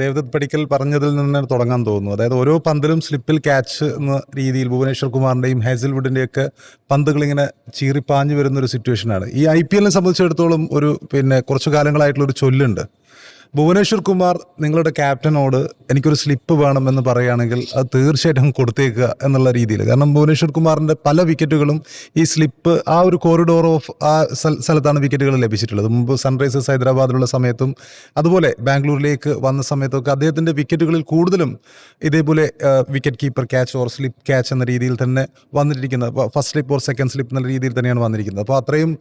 ദേവദത്ത് പടിക്കൽ പറഞ്ഞതിൽ നിന്ന് തുടങ്ങാൻ തോന്നുന്നു. അതായത് ഓരോ പന്തിലും സ്ലിപ്പിൽ ക്യാച്ച് എന്ന രീതിയിൽ ഭുവനേശ്വർ കുമാറിൻ്റെയും ഹേസൽവുഡിൻ്റെയൊക്കെ പന്തുകൾ ഇങ്ങനെ ചീറിപ്പാഞ്ഞു വരുന്ന ഒരു സിറ്റുവേഷനാണ്. ഈ IPL സംബന്ധിച്ചിടത്തോളം കുറച്ചു കാലങ്ങളായിട്ടുള്ള ഒരു ചൊല്ലുണ്ട്. ഭുവനേശ്വർ കുമാർ നിങ്ങളുടെ ക്യാപ്റ്റനോട് എനിക്കൊരു സ്ലിപ്പ് വേണമെന്ന് പറയുകയാണെങ്കിൽ അത് തീർച്ചയായിട്ടും കൊടുത്തേക്കുക എന്നുള്ള രീതിയിൽ. കാരണം ഭുവനേശ്വർ കുമാറിൻ്റെ പല വിക്കറ്റുകളും ഈ സ്ലിപ്പ് ആ ഒരു കോറിഡോർ ഓഫ് ആ സ്ഥലത്താണ് വിക്കറ്റുകൾ ലഭിച്ചിട്ടുള്ളത്. മുമ്പ് സൺറൈസേഴ്സ് ഹൈദരാബാദിലുള്ള സമയത്തും അതുപോലെ ബാംഗ്ലൂരിലേക്ക് വന്ന സമയത്തൊക്കെ അദ്ദേഹത്തിൻ്റെ വിക്കറ്റുകളിൽ കൂടുതലും ഇതേപോലെ wicket keeper catch or slip catch എന്ന രീതിയിൽ തന്നെ വന്നിരിക്കുന്നത്. First slip or second slip എന്ന രീതിയിൽ തന്നെയാണ് വന്നിരിക്കുന്നത്. അപ്പോൾ അത്രയും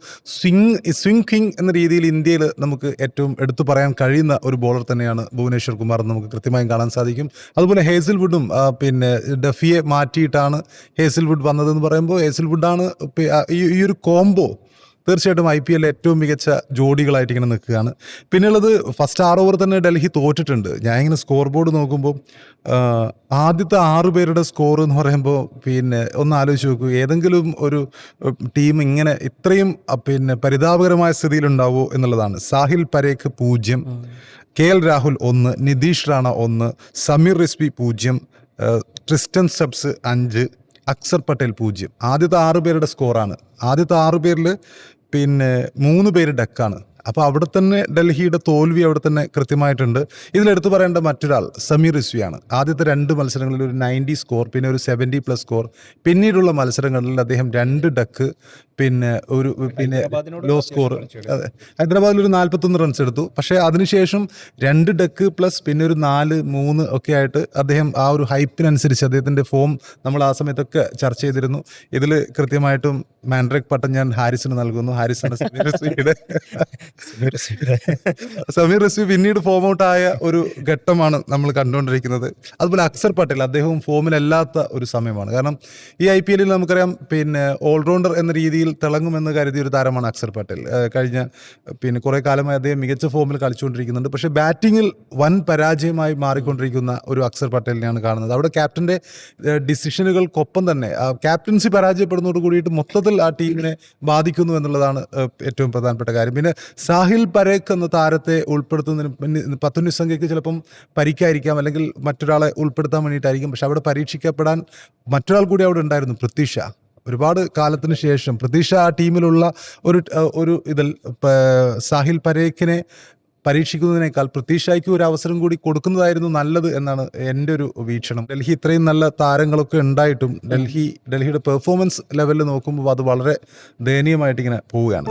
സ്വിംഗ് കിങ് എന്ന രീതിയിൽ ഇന്ത്യയിൽ നമുക്ക് ഏറ്റവും എടുത്തു പറയാൻ കഴിയുന്ന ഒരു ബോളർ തന്നെയാണ് ഭുവനേശ്വർ കുമാർ എന്ന് നമുക്ക് കൃത്യമായും കാണാൻ സാധിക്കും. അതുപോലെ ഹേസൽവുഡും ഡഫിയെ മാറ്റിയിട്ടാണ് ഹേസൽവുഡ് വന്നതെന്ന് പറയുമ്പോൾ ഹേസൽവുഡാണ് ഈ ഒരു കോംബോ തീർച്ചയായിട്ടും IPL ഏറ്റവും മികച്ച ജോഡികളായിട്ട് ഇങ്ങനെ നിൽക്കുകയാണ്. പിന്നെയുള്ളത് ഫസ്റ്റ് 6 ഓവർ തന്നെ ഡൽഹി തോറ്റിട്ടുണ്ട്. ഞാൻ ഇങ്ങനെ സ്കോർ ബോർഡ് നോക്കുമ്പോൾ ആദ്യത്തെ 6 പേരുടെ സ്കോർ എന്ന് പറയുമ്പോൾ ഒന്ന് ആലോചിച്ച് നോക്കൂ, ഏതെങ്കിലും ഒരു ടീം ഇങ്ങനെ ഇത്രയും പരിതാപകരമായ സ്ഥിതിയിലുണ്ടാവുമോ എന്നുള്ളതാണ്. Sahil Parekh 0, KL Rahul 1, Nitish Rana 1, Sameer Rizvi 0, Tristan Stubbs 5, Axar Patel 0. ആദ്യത്തെ 6 പേരുടെ സ്കോറാണ്. ആദ്യത്തെ 6 പേരിൽ 3 പേര് ഡക്കാണ്. അപ്പോൾ അവിടെ തന്നെ ഡൽഹിയുടെ തോൽവി അവിടെ തന്നെ കൃത്യമായിട്ടുണ്ട്. ഇതിലെടുത്ത് പറയേണ്ട മറ്റൊരാൾ സമീർ റിസ്വിയാണ്. ആദ്യത്തെ 2 മത്സരങ്ങളിൽ ഒരു 90 സ്കോർ, പിന്നെ ഒരു 70+ സ്കോർ. പിന്നീടുള്ള മത്സരങ്ങളിൽ അദ്ദേഹം 2 ഡക്ക്, ഒരു ലോ സ്കോർ. അതെ, ഹൈദരാബാദിൽ ഒരു 41 റൺസ് എടുത്തു. പക്ഷേ അതിനുശേഷം 2 ഡക്ക് പ്ലസ് പിന്നെ ഒരു 4-3 ഒക്കെ ആയിട്ട് അദ്ദേഹം ആ ഒരു ഹൈപ്പിനനുസരിച്ച് അദ്ദേഹത്തിൻ്റെ ഫോം നമ്മൾ ആ സമയത്തൊക്കെ ചർച്ച ചെയ്തിരുന്നു. ഇതിൽ കൃത്യമായിട്ടും മാൻഡ്രേക്ക് പട്ടം ഞാൻ ഹാരിസിന് നൽകുന്നു. ഹാരിസാണ് സമീർ റിസ്വി പിന്നീട് ഫോം ഔട്ട് ആയ ഒരു ഘട്ടമാണ് നമ്മൾ കണ്ടുകൊണ്ടിരിക്കുന്നത്. അതുപോലെ അക്സർ പട്ടേൽ അദ്ദേഹവും ഫോമിലല്ലാത്ത ഒരു സമയമാണ്. കാരണം ഈ IPL നമുക്കറിയാം ഓൾറൗണ്ടർ എന്ന രീതിയിൽ തിളങ്ങുമെന്ന് കരുതിയ ഒരു താരമാണ് അക്സർ പട്ടേൽ. കഴിഞ്ഞ കുറേ കാലമായി അദ്ദേഹം മികച്ച ഫോമിൽ കളിച്ചുകൊണ്ടിരിക്കുന്നുണ്ട്. പക്ഷേ ബാറ്റിങ്ങിൽ വൻ പരാജയമായി മാറിക്കൊണ്ടിരിക്കുന്ന ഒരു അക്സർ പട്ടേലിനെയാണ് കാണുന്നത്. അവിടെ ക്യാപ്റ്റൻ്റെ ഡിസിഷനുകൾക്കൊപ്പം തന്നെ ക്യാപ്റ്റൻസി പരാജയപ്പെടുന്നതോട് കൂടിയിട്ട് മൊത്തത്തിൽ ആ ടീമിനെ ബാധിക്കുന്നു എന്നുള്ളതാണ് ഏറ്റവും പ്രധാനപ്പെട്ട കാര്യം. പിന്നെ സാഹിൽ പരേഖ് എന്ന താരത്തെ ഉൾപ്പെടുത്തുന്നതിന് പത്തുനിസംഖ്യയ്ക്ക് ചിലപ്പം പരിക്കായിരിക്കാം, അല്ലെങ്കിൽ മറ്റൊരാളെ ഉൾപ്പെടുത്താൻ വേണ്ടിയിട്ടായിരിക്കും. പക്ഷെ അവിടെ പരീക്ഷിക്കപ്പെടാൻ മറ്റൊരാൾ കൂടി അവിടെ ഉണ്ടായിരുന്നു, പൃഥ്വി ഷാ. ഒരുപാട് കാലത്തിന് ശേഷം പൃഥ്വി ഷാ ആ ടീമിലുള്ള ഒരു ഇതിൽ സാഹിൽ പരേഖിനെ പരീക്ഷിക്കുന്നതിനേക്കാൾ പൃഥ്വി ഷായ്ക്ക് ഒരു അവസരം കൂടി കൊടുക്കുന്നതായിരുന്നു നല്ലത് എന്നാണ് എൻ്റെ ഒരു വീക്ഷണം. ഡൽഹി ഇത്രയും നല്ല താരങ്ങളൊക്കെ ഉണ്ടായിട്ടും ഡൽഹിയുടെ പെർഫോമൻസ് ലെവലിൽ നോക്കുമ്പോൾ അത് വളരെ ദയനീയമായിട്ട് ഇങ്ങനെ പോവുകയാണ്.